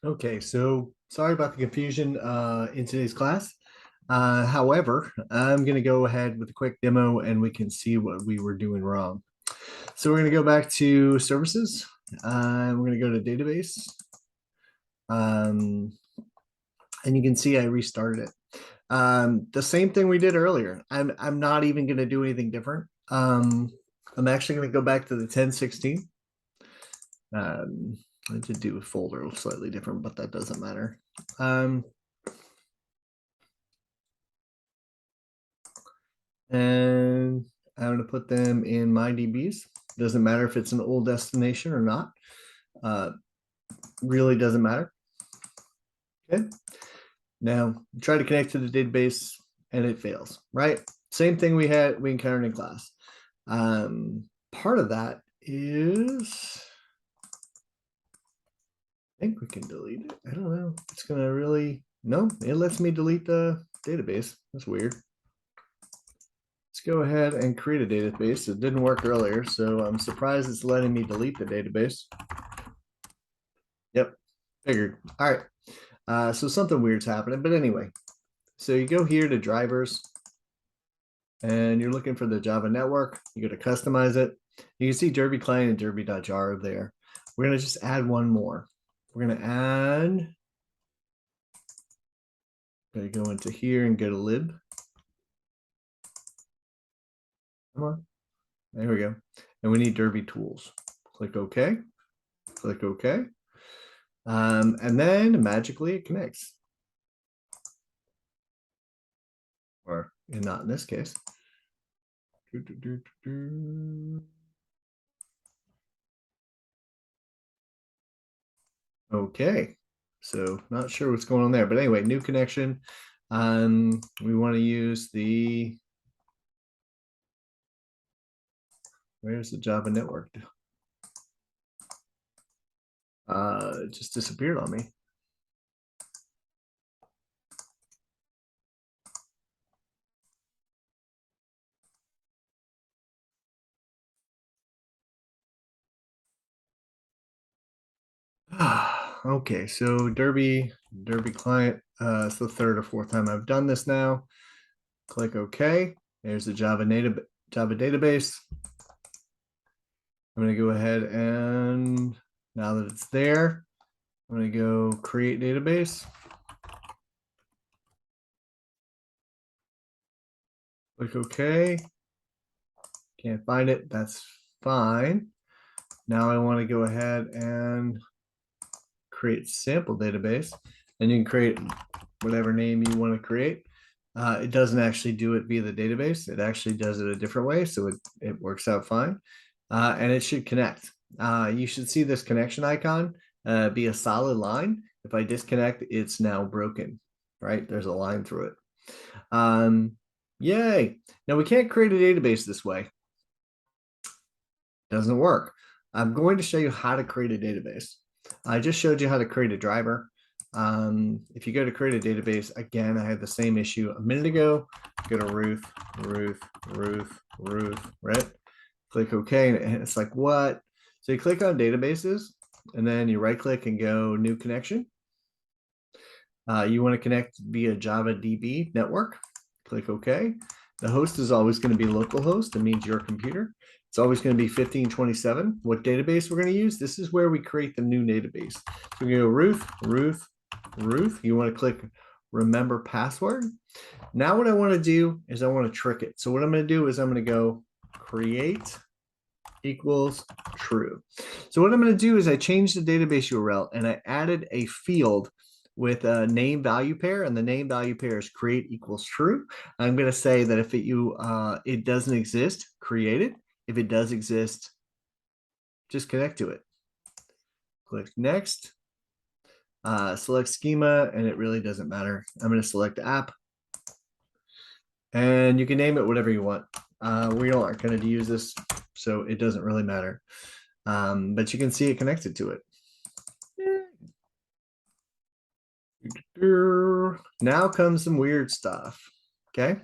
Okay, so sorry about the confusion in today's class. However, I'm going to go ahead with a quick demo and we can see what we were doing wrong. So we're going to go back to services. We're going to go to database. Um, and you can see I restarted it. The same thing we did earlier. I'm not even going to do anything different. I'm actually going to go back to the 1016. I did do a folder slightly different, but that doesn't matter. And I'm going to put them in my DBs. Doesn't matter if it's an old destination or not. Really doesn't matter. Okay. Now try to connect to the database and it fails, right? Same thing we encountered in class. Part of that is, I think we can delete it. I don't know. It's gonna really, no, it lets me delete the database. That's weird. Let's go ahead and create a database. It didn't work earlier, so I'm surprised it's letting me delete the database. Yep, figured. All right. So something weird's happening, but anyway, so you go here to drivers and you're looking for the Java network. You go to customize it. You can see Derby client and derby.jar there. We're going to just add one more. We're going to add, going to go into here and go to lib. Come on. There we go. And we need Derby tools. Click OK. Click OK. And then magically it connects. Or not in this case. Okay, so not sure what's going on there, but anyway, new connection. We want to use where's the Java network? It just disappeared on me. Okay, so Derby client. It's the third or fourth time I've done this now. Click OK. There's the Java database. I'm going to go ahead and now that it's there, I'm going to go create database. Click OK. Can't find it. That's fine. Now I want to go ahead and create sample database, and you can create whatever name you want to create. It doesn't actually do it via the database. It actually does it a different way, so it works out fine. And it should connect. You should see this connection icon be a solid line. If I disconnect, it's now broken, right? There's a line through it. Yay. Now we can't create a database this way. Doesn't work. I'm going to show you how to create a database. I just showed you how to create a driver. If you go to create a database, again, I had the same issue a minute ago. Go to Ruth, right? Click OK, and it's like, what? So you click on databases, and then you right click and go new connection. You want to connect via Java DB network. Click OK. The host is always going to be localhost. It means your computer. It's always going to be 1527. What database we're going to use? This is where we create the new database. So we go Ruth. You want to click remember password. Now what I want to do is I want to trick it. So what I'm going to do is I'm going to go create equals true. So what I'm going to do is I changed the database URL and I added a field with a name value pair, and the name value pair is create equals true. I'm going to say that if it doesn't exist, create it. If it does exist, just connect to it. Click next. Select schema, and it really doesn't matter. I'm going to select app, and you can name it whatever you want. We aren't going to use this, so it doesn't really matter. But you can see it connected to it. Now comes some weird stuff. Okay.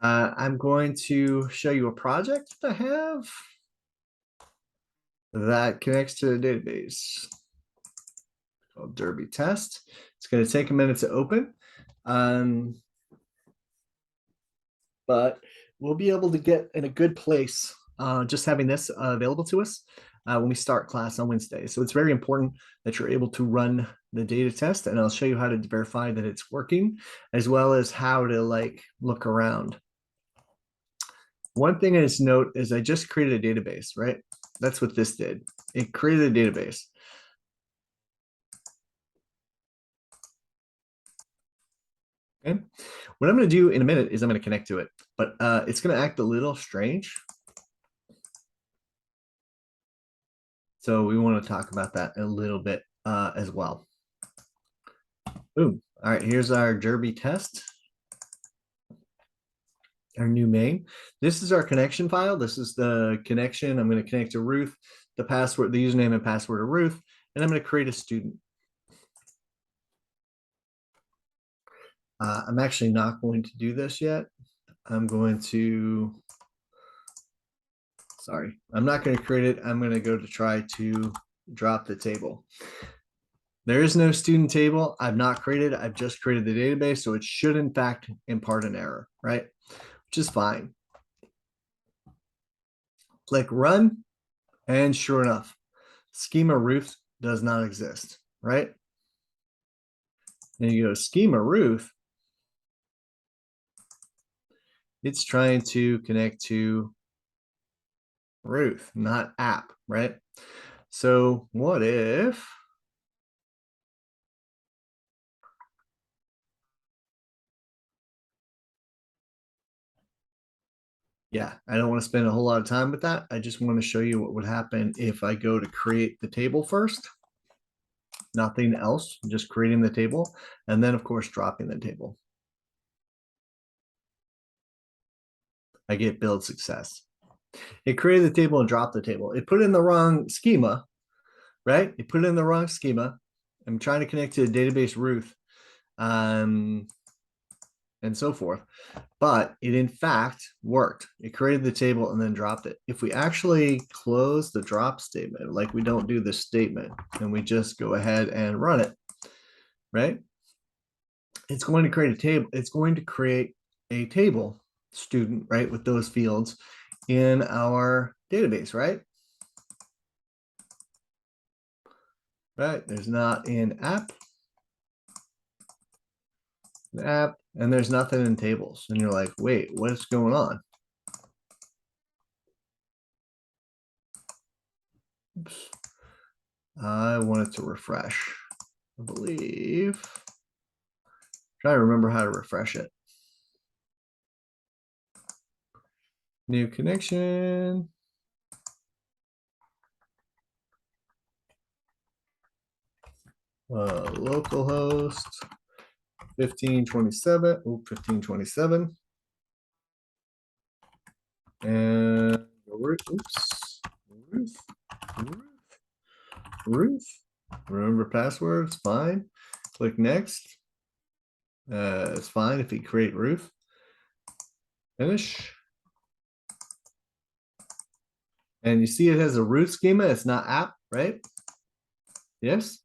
I'm going to show you a project that I have that connects to the database. called Derby test. It's going to take a minute to open. But we'll be able to get in a good place just having this available to us when we start class on Wednesday. So it's very important that you're able to run the data test, and I'll show you how to verify that it's working, as well as how to look around. One thing I just note is I just created a database, right? That's what this did. It created a database. Okay. What I'm going to do in a minute is I'm going to connect to it, but it's going to act a little strange. So we want to talk about that a little bit as well. Boom. All right, here's our Derby test. Our new main. This is our connection file. This is the connection. I'm going to connect to Ruth, the password, the username and password of Ruth, and I'm going to create a student. I'm actually not going to do this yet. I'm going to, sorry, I'm not going to create it. I'm going to go to try to drop the table. There is no student table. I've not created. I've just created the database. So it should in fact impart an error, right? Which is fine. Click run. And sure enough, schema Ruth does not exist, right? And you go to schema Ruth. It's trying to connect to Ruth, not app, right? So what if yeah, I don't want to spend a whole lot of time with that. I just want to show you what would happen if I go to create the table first. Nothing else, just creating the table, and then of course dropping the table. I get build success. It created the table and dropped the table. It put in the wrong schema, right? It put in the wrong schema. I'm trying to connect to the database Ruth, and so forth. But it in fact worked. It created the table and then dropped it. If we actually close the drop statement, like we don't do this statement, and we just go ahead and run it, right? It's going to create a table. It's going to create a table student, right, with those fields in our database, right? Right, there's not an app, and there's nothing in tables. And you're like, wait, what's going on? Oops. I wanted to refresh, I believe. Try to remember how to refresh it. New connection. Localhost 1527. Oh, 1527. And oops. Ruth. Remember passwords, fine. Click next. It's fine if you create Ruth. Finish. And you see it has a root schema. It's not app, right? Yes.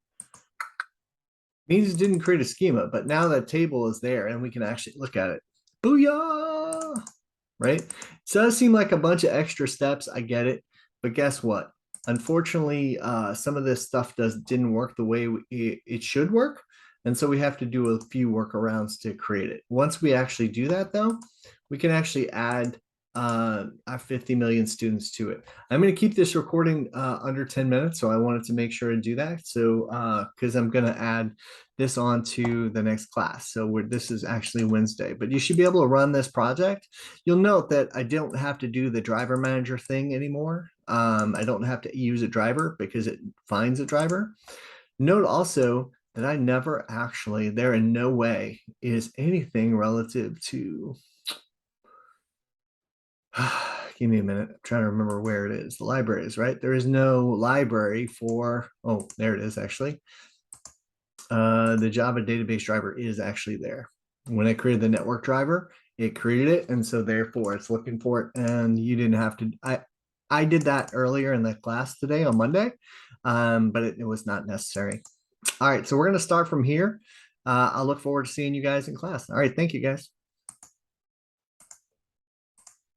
Means it didn't create a schema, but now that table is there and we can actually look at it. Booyah! Right? It does seem like a bunch of extra steps. I get it. But guess what? Unfortunately, some of this stuff didn't work the way it should work. And so we have to do a few workarounds to create it. Once we actually do that, though, we can actually add our 50 million students to it. I'm going to keep this recording under 10 minutes, so I wanted to make sure to do that. So because I'm going to add this on to the next class. So this is actually Wednesday, but you should be able to run this project. You'll note that I don't have to do the driver manager thing anymore. I don't have to use a driver because it finds a driver. Note also that I never actually, there in no way is anything relative to, give me a minute, I'm trying to remember where it is. The libraries, right? There is no library for, oh, there it is actually. The Java database driver is actually there. When I created the network driver, it created it. And so therefore it's looking for it. And you didn't have to, I did that earlier in the class today on Monday, but it was not necessary. All right, so we're going to start from here. I'll look forward to seeing you guys in class. All right, thank you guys.